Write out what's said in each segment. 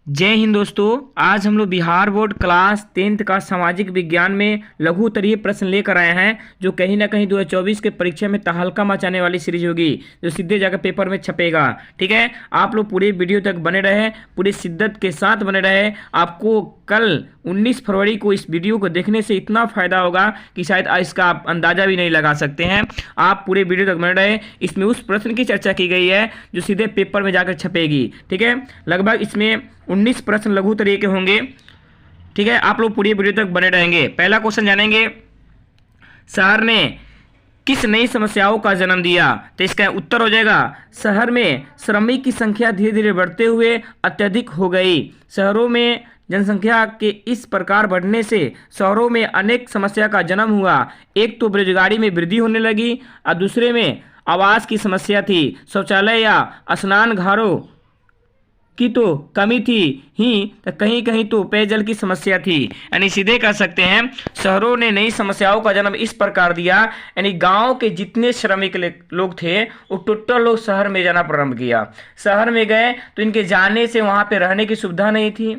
जय हिंद दोस्तों। आज हम लोग बिहार बोर्ड क्लास 10th का सामाजिक विज्ञान में लघु उत्तरीय प्रश्न लेकर आए हैं, जो कहीं ना कहीं 2024 के परीक्षा में तहलका मचाने वाली सीरीज होगी, जो सीधे जाकर पेपर में छपेगा। ठीक है, आप लोग पूरे वीडियो तक बने रहे, पूरी शिद्दत के साथ बने रहे। आपको कल 19 फरवरी को इस वीडियो को देखने से इतना फायदा होगा कि शायद इसका आप अंदाजा भी नहीं लगा सकते हैं। आप पूरे वीडियो तक बने रहे। इसमें उस प्रश्न की चर्चा की गई है जो सीधे पेपर में जाकर छपेगी। ठीक है, लगभग इसमें 19 प्रश्न लघु उत्तरीय के होंगे। ठीक है, आप लोग पूरी वीडियो तक बने रहेंगे। पहला क्वेश्चन जानेंगे, शहर ने किस नई समस्याओं का जन्म दिया? तो इसका उत्तर हो जाएगा, शहर में श्रमिक की संख्या धीरे धीरे बढ़ते हुए अत्यधिक हो गई। शहरों में जनसंख्या के इस प्रकार बढ़ने से शहरों में अनेक समस्या का जन्म हुआ। एक तो बेरोजगारी में वृद्धि होने लगी और दूसरे में आवास की समस्या थी। शौचालय या स्नान घरों की तो कमी थी ही, तो कहीं कहीं तो पेयजल की समस्या थी। यानी सीधे कह सकते हैं शहरों ने नई समस्याओं का जन्म इस प्रकार दिया, यानी गांव के जितने श्रमिक लोग थे वो टोटल लोग शहर में जाना प्रारंभ किया। शहर में गए तो इनके जाने से वहां पे रहने की सुविधा नहीं थी,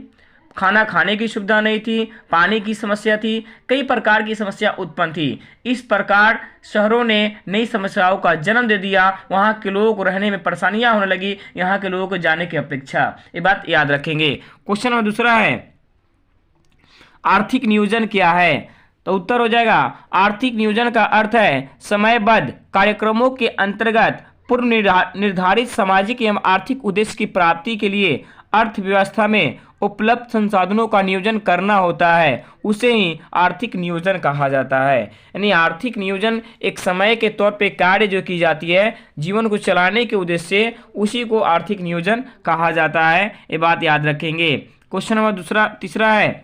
खाना खाने की सुविधा नहीं थी, पानी की समस्या थी, कई प्रकार की समस्या उत्पन्न थी। इस प्रकार शहरों ने नई समस्याओं का जन्म दे दिया। वहाँ के लोगों को रहने में परेशानियां होने लगी, यहाँ के लोगों को जाने की अपेक्षा। ये बात याद रखेंगे। क्वेश्चन नंबर दूसरा है, आर्थिक नियोजन क्या है? तो उत्तर हो जाएगा, आर्थिक नियोजन का अर्थ है समयबद्ध कार्यक्रमों के अंतर्गत पूर्व निर्धारित सामाजिक एवं आर्थिक उद्देश्य की प्राप्ति के लिए अर्थव्यवस्था में उपलब्ध संसाधनों का नियोजन करना होता है। उसे ही आर्थिक नियोजन कहा जाता है। यानी आर्थिक नियोजन एक समय के तौर पे कार्य जो की जाती है जीवन को चलाने के उद्देश्य से, उसी को आर्थिक नियोजन कहा जाता है। ये बात याद रखेंगे। क्वेश्चन नंबर तीसरा है,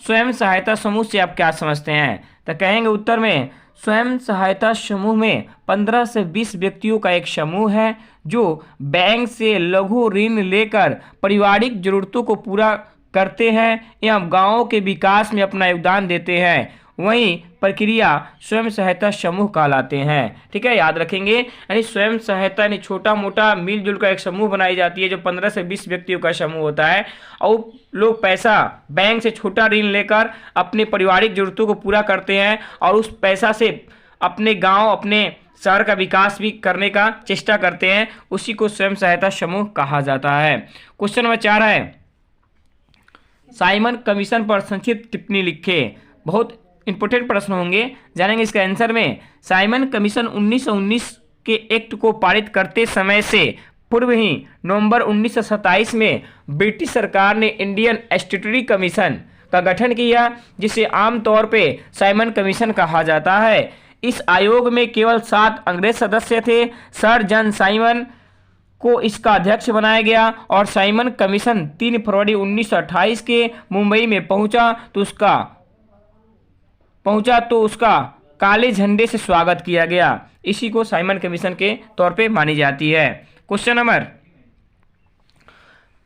स्वयं सहायता समूह से आप क्या समझते हैं? तो कहेंगे उत्तर में, स्वयं सहायता समूह में 15 से 20 व्यक्तियों का एक समूह है जो बैंक से लघु ऋण लेकर पारिवारिक जरूरतों को पूरा करते हैं एवं गांवों के विकास में अपना योगदान देते हैं। वहीं प्रक्रिया स्वयं सहायता समूह कहलाते हैं। ठीक है, याद रखेंगे। यानी स्वयं सहायता यानी छोटा मोटा मिलजुल कर एक समूह बनाई जाती है जो 15 से 20 व्यक्तियों का समूह होता है, और लोग पैसा बैंक से छोटा ऋण लेकर अपने पारिवारिक जरूरतों को पूरा करते हैं और उस पैसा से अपने गांव अपने शहर का विकास भी करने का चेष्टा करते हैं। उसी को स्वयं सहायता समूह कहा जाता है। क्वेश्चन नंबर 4 है, साइमन कमीशन पर संक्षिप्त टिप्पणी लिखें। बहुत इंपोर्टेंट प्रश्न होंगे, जानेंगे इसका आंसर में। साइमन कमीशन 1919 के एक्ट को पारित करते समय से पूर्व ही नवंबर 1927 में ब्रिटिश सरकार ने इंडियन स्टैट्यूटरी कमीशन का गठन किया, जिसे आमतौर पे साइमन कमीशन कहा जाता है। इस आयोग में केवल 7 अंग्रेज सदस्य थे। सर जॉन साइमन को इसका अध्यक्ष बनाया गया और साइमन कमीशन 3 फरवरी 1928 के मुंबई में पहुंचा तो उसका काले झंडे से स्वागत किया गया। इसी को साइमन कमीशन के तौर पे मानी जाती है। क्वेश्चन नंबर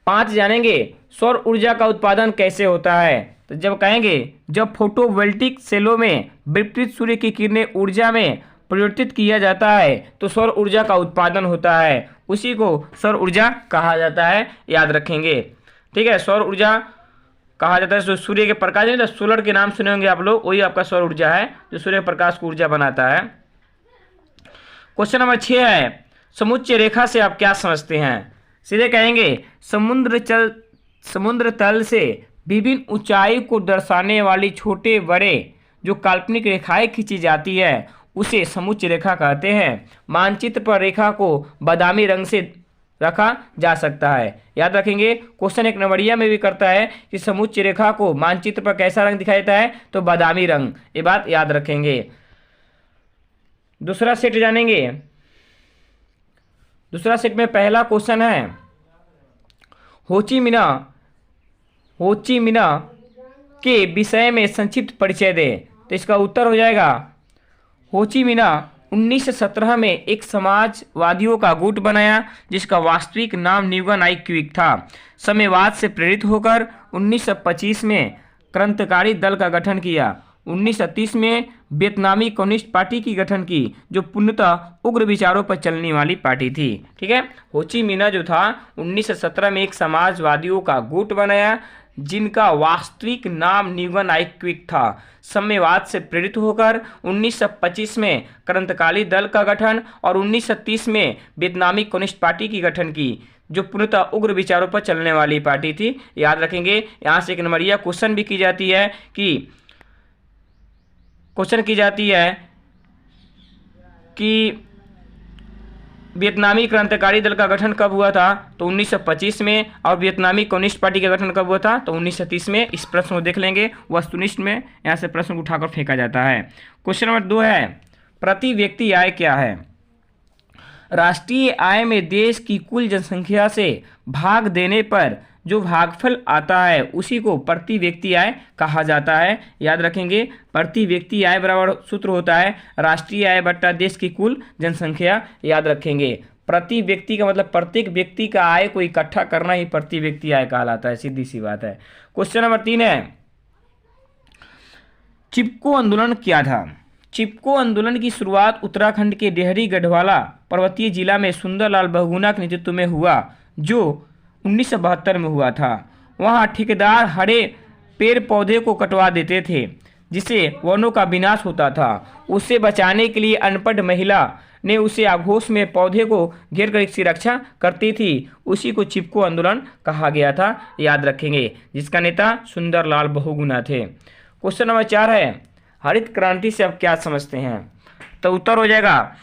5 जानेंगे, सौर ऊर्जा का उत्पादन कैसे होता है? तो जब कहेंगे, जब फोटोवोल्टिक सेलों में विपरीत सूर्य की किरणें ऊर्जा में परिवर्तित किया जाता है तो सौर ऊर्जा का उत्पादन होता है। उसी को सौर ऊर्जा कहा जाता है, याद रखेंगे। ठीक है, सौर ऊर्जा कहा जाता है। जो सूर्य के प्रकाश नहीं, तो सोलर के नाम सुने होंगे आप लोग, वही आपका सौर ऊर्जा है जो सूर्य प्रकाश को ऊर्जा बनाता है। क्वेश्चन नंबर 6 है, समुच्चय रेखा से आप क्या समझते हैं? सीधे कहेंगे, समुद्र तल से विभिन्न ऊंचाई को दर्शाने वाली छोटे बड़े जो काल्पनिक रेखाएं खींची जाती है उसे समुच्चय रेखा कहते हैं। मानचित्र पर रेखा को बादामी रंग से रखा जा सकता है, याद रखेंगे। क्वेश्चन 1 नंबरिया में भी करता है कि समुच्चय रेखा को मानचित्र पर कैसा रंग दिखाई देता है, तो बादामी रंग। ये बात याद रखेंगे। दूसरा सेट जानेंगे। दूसरा सेट में पहला क्वेश्चन है, होची मिन्ह के विषय में संक्षिप्त परिचय दें। तो इसका उत्तर हो जाएगा, होची मिन्ह 1917 में एक समाजवादियों का गुट बनाया जिसका वास्तविक नाम न्यूगन आई क्विक था। साम्यवाद से प्रेरित होकर 1925 में क्रांतिकारी दल का गठन किया। 1930 में वियतनामी कम्युनिस्ट पार्टी की गठन की, जो पूर्णतः उग्र विचारों पर चलने वाली पार्टी थी। ठीक है, हो ची मिन्ह जो था 1917 में एक समाजवादियों का गुट बनाया, जिनका वास्तविक नाम न्यूगन आई क्विक था। साम्यवाद से प्रेरित होकर 1925 में क्रांतिकारी दल का गठन और 1930 में वियतनामी कम्युनिस्ट पार्टी की गठन की, जो पूर्णतः उग्र विचारों पर चलने वाली पार्टी थी। याद रखेंगे, यहाँ से एक नंबरिया क्वेश्चन भी की जाती है कि वियतनामी क्रांतिकारी दल का गठन कब हुआ था, तो 1925 में, और वियतनामी कम्युनिस्ट पार्टी का गठन कब हुआ था, तो 1930 में। इस प्रश्न को देख लेंगे, वस्तुनिष्ठ में यहाँ से प्रश्न को उठाकर फेंका जाता है। क्वेश्चन नंबर 2 है, प्रति व्यक्ति आय क्या है? राष्ट्रीय आय में देश की कुल जनसंख्या से भाग देने पर जो भागफल आता है उसी को प्रति व्यक्ति आय कहा जाता है। याद रखेंगे, प्रति व्यक्ति आय बराबर सूत्र होता है राष्ट्रीय आय बट्टा देश की कुल जनसंख्या। याद रखेंगे, प्रति व्यक्ति का मतलब प्रत्येक व्यक्ति का आय को इकट्ठा करना ही प्रति व्यक्ति आय कहलाता है, सीधी सी बात है। क्वेश्चन नंबर 3 है, चिपको आंदोलन क्या था? चिपको आंदोलन की शुरुआत उत्तराखंड के डेहरी गढ़वाला पर्वतीय जिला में सुंदरलाल बहुगुणा के नेतृत्व में हुआ, जो 1972 में हुआ था। वहाँ ठेकेदार हरे पेड़ पौधे को कटवा देते थे, जिससे वनों का विनाश होता था। उसे बचाने के लिए अनपढ़ महिला ने उसे आघोष में पौधे को घेर कर इसकी रक्षा करती थी। उसी को चिपको आंदोलन कहा गया था। याद रखेंगे, जिसका नेता सुंदरलाल बहुगुणा थे। क्वेश्चन नंबर 4 है, हरित क्रांति से आप क्या समझते हैं? तो उत्तर हो जाएगा,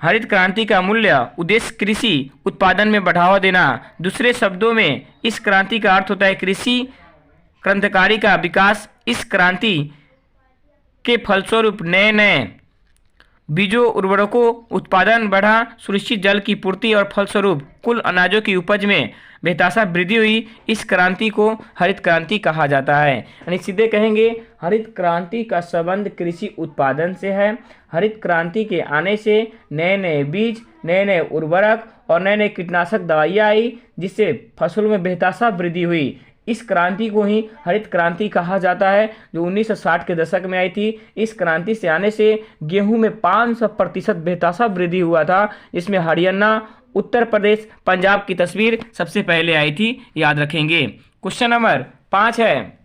हरित क्रांति का मूल्य उद्देश्य कृषि उत्पादन में बढ़ावा देना। दूसरे शब्दों में इस क्रांति का अर्थ होता है कृषि क्रांतिकारी का विकास। इस क्रांति के फलस्वरूप नए नए बीजों उर्वरकों उत्पादन बढ़ा, सुनिश्चित जल की पूर्ति और फलस्वरूप कुल अनाजों की उपज में बेतहाशा वृद्धि हुई। इस क्रांति को हरित क्रांति कहा जाता है। यानी सीधे कहेंगे, हरित क्रांति का संबंध कृषि उत्पादन से है। हरित क्रांति के आने से नए नए बीज, नए नए उर्वरक और नए नए कीटनाशक दवाइयाँ आई, जिससे फसलों में बेतहाशा वृद्धि हुई। इस क्रांति को ही हरित क्रांति कहा जाता है, जो 1960 के दशक में आई थी। इस क्रांति से आने से गेहूं में 500% बेतहाशा वृद्धि हुआ था, जिसमें हरियाणा, उत्तर प्रदेश, पंजाब की तस्वीर सबसे पहले आई थी। याद रखेंगे। क्वेश्चन नंबर 5 है,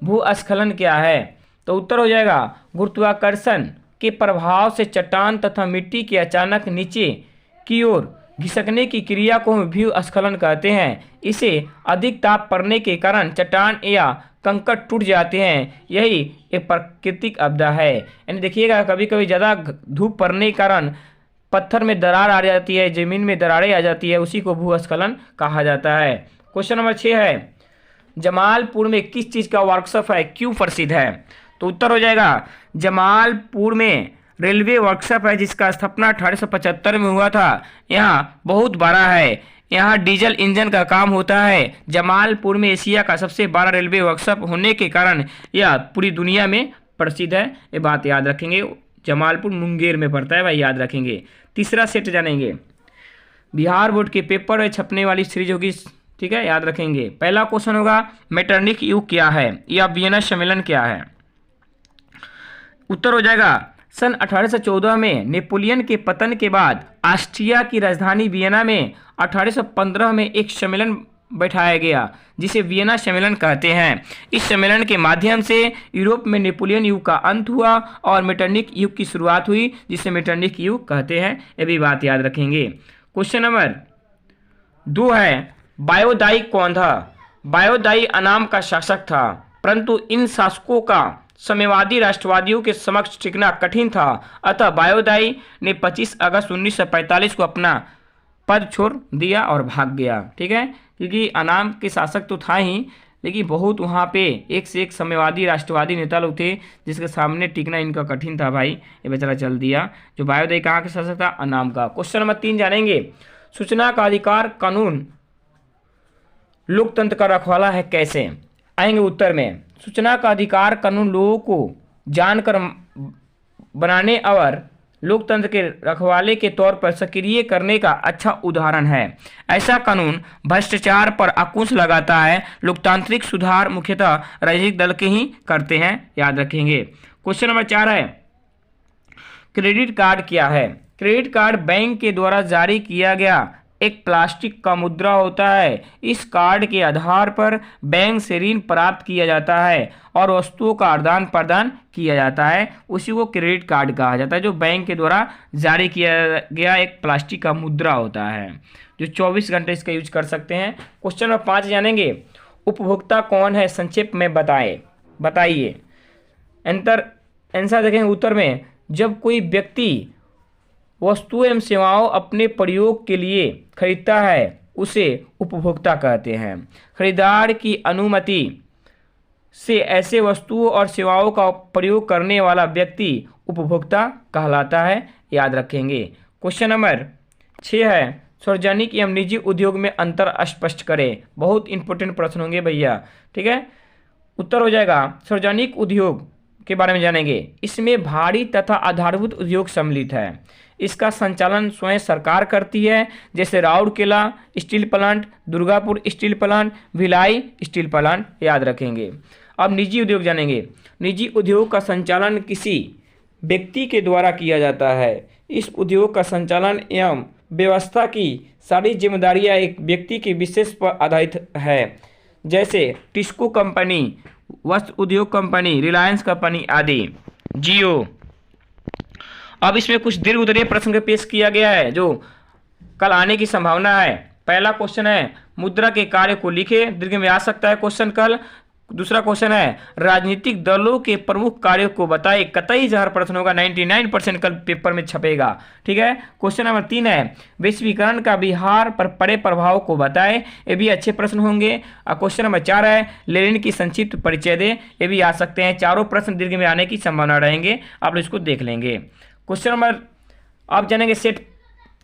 भूस्खलन क्या है? तो उत्तर हो जाएगा, गुरुत्वाकर्षण के प्रभाव से चट्टान तथा मिट्टी के अचानक नीचे की ओर घिसकने की क्रिया को भूस्खलन कहते हैं। इसे अधिक ताप पड़ने के कारण चट्टान या कंकड़ टूट जाते हैं। यही एक प्राकृतिक आपदा है। यानी देखिएगा, कभी कभी ज़्यादा धूप पड़ने के कारण पत्थर में दरार आ जाती है, जमीन में दरारें आ जाती है, उसी को भूस्खलन कहा जाता है। क्वेश्चन नंबर 6 है, जमालपुर में किस चीज़ का वर्कशॉप है, क्यों प्रसिद्ध है? तो उत्तर हो जाएगा, जमालपुर में रेलवे वर्कशॉप है, जिसका स्थापना 1875 में हुआ था। यहाँ बहुत बड़ा है, यहाँ डीजल इंजन का काम होता है। जमालपुर में एशिया का सबसे बड़ा रेलवे वर्कशॉप होने के कारण यह पूरी दुनिया में प्रसिद्ध है। ये बात याद रखेंगे। जमालपुर मुंगेर में पड़ता है भाई, याद रखेंगे। तीसरा सेट जानेंगे, बिहार बोर्ड के पेपर में छपने वाली सीरीज होगी, ठीक है, याद रखेंगे। पहला क्वेश्चन होगा, मेटरनिक युग क्या है या वियना सम्मेलन क्या है? उत्तर हो जाएगा, सन 1814 में नेपोलियन के पतन के बाद ऑस्ट्रिया की राजधानी वियना में 1815 में एक सम्मेलन बैठाया गया, जिसे वियना सम्मेलन कहते हैं। इस सम्मेलन के माध्यम से यूरोप में नेपोलियन युग का अंत हुआ और मेटरनिक युग की शुरुआत हुई, जिसे मेटरनिक युग कहते हैं। ये भी बात याद रखेंगे। क्वेश्चन नंबर 2 है, बायोदाई कौन था? बायोदाई अनाम का शासक था, परंतु इन शासकों का साम्यवादी राष्ट्रवादियों के समक्ष टिकना कठिन था। अतः बायोदाई ने 25 अगस्त 1945 को अपना पद छोड़ दिया और भाग गया। ठीक है, क्योंकि अनाम के शासक तो था ही, लेकिन बहुत वहाँ पे एक से एक साम्यवादी राष्ट्रवादी नेता लोग थे, जिसके सामने टिकना इनका कठिन था भाई। ये बेचारा चल दिया। जो बायोदाई कहाँ के शासक था? अनाम का। क्वेश्चन नंबर 3 जानेंगे, सूचना का अधिकार कानून लोकतंत्र का रखवाला है, कैसे? आएंगे उत्तर में। सूचना का अधिकार कानून लोगों को जानकर बनाने और लोकतंत्र के रखवाले के तौर पर सक्रिय करने का अच्छा उदाहरण है। ऐसा कानून भ्रष्टाचार पर अंकुश लगाता है। लोकतांत्रिक सुधार मुख्यतः राजनीतिक दल के ही करते हैं, याद रखेंगे। क्वेश्चन नंबर 4 है, क्रेडिट कार्ड क्या है? क्रेडिट कार्ड बैंक के द्वारा जारी किया गया एक प्लास्टिक का मुद्रा होता है। इस कार्ड के आधार पर बैंक से ऋण प्राप्त किया जाता है और वस्तुओं का आदान प्रदान किया जाता है। उसी को क्रेडिट कार्ड कहा जाता है, जो बैंक के द्वारा जारी किया गया एक प्लास्टिक का मुद्रा होता है, जो 24 घंटे इसका यूज कर सकते हैं। क्वेश्चन नंबर 5 जानेंगे, उपभोक्ता कौन है? संक्षेप में बताइए। आंसर देखेंगे उत्तर में, जब कोई व्यक्ति वस्तुएं एवं सेवाओं अपने प्रयोग के लिए खरीदता है उसे उपभोक्ता कहते हैं। खरीदार की अनुमति से ऐसे वस्तुओं और सेवाओं का प्रयोग करने वाला व्यक्ति उपभोक्ता कहलाता है, याद रखेंगे। क्वेश्चन नंबर 6 है, सार्वजनिक एवं निजी उद्योग में अंतर स्पष्ट करें। बहुत इंपॉर्टेंट प्रश्न होंगे भैया, ठीक है। उत्तर हो जाएगा सार्वजनिक उद्योग के बारे में जानेंगे। इसमें भारी तथा आधारभूत उद्योग सम्मिलित है। इसका संचालन स्वयं सरकार करती है, जैसे Rourkela steel plant, Durgapur steel plant, Bhilai steel plant, याद रखेंगे। अब निजी उद्योग जानेंगे। निजी उद्योग का संचालन किसी व्यक्ति के द्वारा किया जाता है। इस उद्योग का संचालन एवं व्यवस्था की सारी जिम्मेदारियां एक व्यक्ति के विशेष पर आधारित है, जैसे टिस्को कंपनी, वस्त्र उद्योग कंपनी, रिलायंस कंपनी आदि, जियो। अब इसमें कुछ दीर्घ उत्तरीय प्रश्न पेश किया गया है जो कल आने की संभावना है। पहला क्वेश्चन है, मुद्रा के कार्य को लिखे। दीर्घ में आ सकता है क्वेश्चन कल। दूसरा क्वेश्चन है, राजनीतिक दलों के प्रमुख कार्यों को बताए। कतई 1000 प्रश्न होगा, 99% कल पेपर में छपेगा, ठीक है। क्वेश्चन नंबर 3 है, वैश्वीकरण का बिहार पर पड़े प्रभाव को बताए। ये भी अच्छे प्रश्न होंगे। और क्वेश्चन नंबर 4 है, लेनिन की संक्षिप्त परिचय दे। ये भी आ सकते हैं। चारों प्रश्न दीर्घ में आने की संभावना रहेंगे, आप लोग इसको देख लेंगे। क्वेश्चन नंबर आप जानेंगे सेट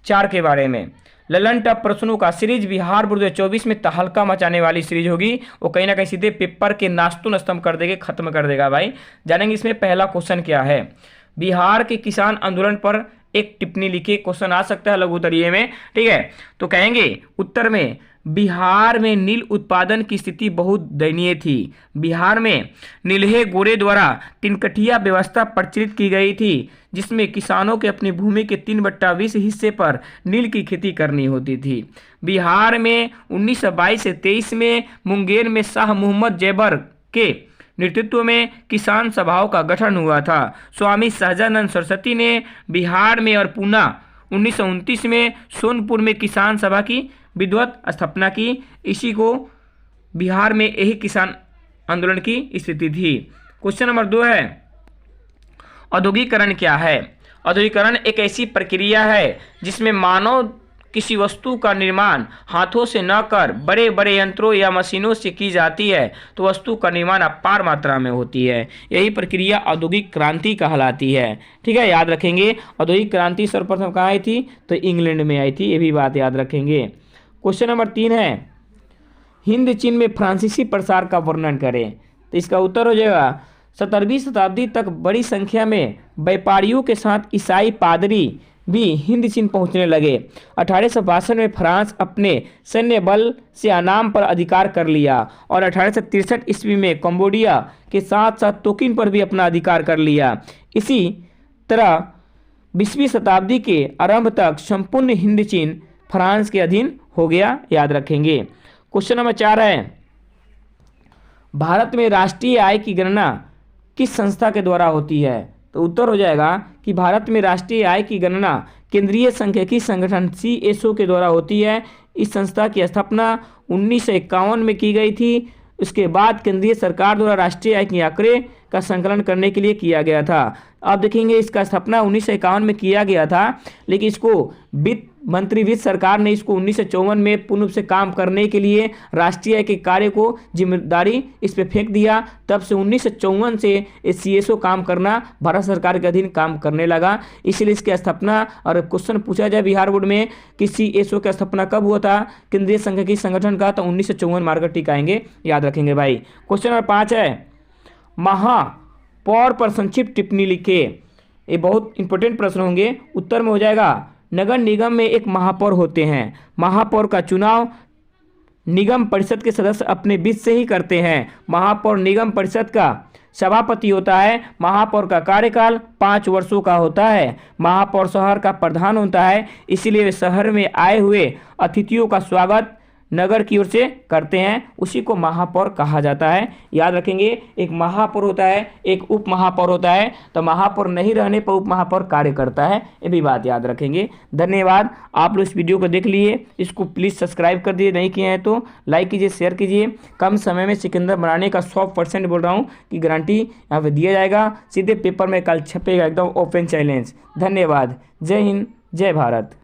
4 के बारे में। ललन टॉप प्रश्नों का सीरीज बिहार बोर्ड 2024 में तहलका मचाने वाली सीरीज होगी। वो कहीं ना कहीं सीधे पेपर के नास्तुन स्तंभ कर देगा, खत्म कर देगा भाई। जानेंगे इसमें पहला क्वेश्चन क्या है। बिहार के किसान आंदोलन पर एक टिप्पणी लिखिए। क्वेश्चन आ सकता है लघु उत्तरीय में, ठीक है। तो कहेंगे उत्तर में, बिहार में नील उत्पादन की स्थिति बहुत दयनीय थी। बिहार में नील्हे गोरे द्वारा तिनकठिया व्यवस्था प्रचलित की गई थी, जिसमें किसानों के अपनी भूमि के 3/20 हिस्से पर नील की खेती करनी होती थी। बिहार में 1922 से 23 में मुंगेर में शाह मोहम्मद जैबर के नेतृत्व में किसान सभाओं का गठन हुआ था। स्वामी सहजानंद सरस्वती ने बिहार में और पूना 1929 में सोनपुर में किसान सभा की विधिवत स्थापना की। इसी को बिहार में यही किसान आंदोलन की स्थिति थी। क्वेश्चन नंबर 2 है, औद्योगिकरण क्या है। औद्योगिकरण एक ऐसी प्रक्रिया है जिसमें मानव किसी वस्तु का निर्माण हाथों से न कर बड़े बड़े यंत्रों या मशीनों से की जाती है, तो वस्तु का निर्माण अपार मात्रा में होती है। यही प्रक्रिया औद्योगिक क्रांति कहलाती है, ठीक है, याद रखेंगे। औद्योगिक क्रांति सर्वप्रथम कहाँ आई थी, तो इंग्लैंड में आई थी, ये भी बात याद रखेंगे। क्वेश्चन नंबर 3 है, हिंद चीन में फ्रांसीसी प्रसार का वर्णन करें। तो इसका उत्तर हो जाएगा, 17वीं शताब्दी तक बड़ी संख्या में व्यापारियों के साथ ईसाई पादरी भी हिंद चीन पहुंचने लगे। 1862 में फ्रांस अपने सैन्य बल से अनाम पर अधिकार कर लिया और 1863 ईस्वी में कंबोडिया के साथ साथ तोकिन पर भी अपना अधिकार कर लिया। इसी तरह 20वीं शताब्दी के आरंभ तक संपूर्ण हिंद चीन फ्रांस के अधीन हो गया, याद रखेंगे। क्वेश्चन नंबर 4 है, भारत में राष्ट्रीय आय की गणना किस संस्था के द्वारा होती है। तो उत्तर हो जाएगा कि भारत में राष्ट्रीय आय की गणना केंद्रीय सांख्यिकी संगठन CSO के द्वारा होती है। इस संस्था की स्थापना 1951 में की गई थी। उसके बाद केंद्रीय सरकार द्वारा राष्ट्रीय आय के आंकड़े का संकलन करने के लिए किया गया था। आप देखेंगे इसका स्थापना 1951 में किया गया था, लेकिन इसको वित्त सरकार ने इसको 1954 में पूर्ण रूप से काम करने के लिए राष्ट्रीय आय के कार्य को जिम्मेदारी इस पे फेंक दिया। तब से 1954 से CSO काम करना भारत सरकार के अधीन काम करने लगा, इसलिए इसकी स्थापना। और क्वेश्चन पूछा जाए बिहार बोर्ड में कि CSO की स्थापना कब हुआ था, केंद्रीय सांख्यिकी संगठन का, तो 1954 मार्कर टिक आएंगे, याद रखेंगे भाई। क्वेश्चन नंबर 5 है, महापौर पर संक्षिप्त टिप्पणी लिखे। ये बहुत इंपॉर्टेंट प्रश्न होंगे। उत्तर में हो जाएगा नगर निगम में एक महापौर होते हैं। महापौर का चुनाव निगम परिषद के सदस्य अपने बीच से ही करते हैं। महापौर निगम परिषद का सभापति होता है। महापौर का कार्यकाल 5 वर्षों का होता है। महापौर शहर का प्रधान होता है, इसलिए शहर में आए हुए अतिथियों का स्वागत नगर की ओर से करते हैं, उसी को महापौर कहा जाता है। याद रखेंगे, एक महापौर होता है, एक उप महापौर होता है, तो महापौर नहीं रहने पर उप महापौर कार्य करता है, ये भी बात याद रखेंगे। धन्यवाद। आप लोग इस वीडियो को देख लिए, इसको प्लीज़ सब्सक्राइब कर दिए, नहीं किए हैं तो लाइक कीजिए, शेयर कीजिए। कम समय में सिकंदर बनाने का 100% बोल रहा हूँ कि गारंटी यहाँ पर दिया जाएगा। सीधे पेपर में कल छपेगा, एकदम ओपन चैलेंज। धन्यवाद। जय हिंद, जय भारत।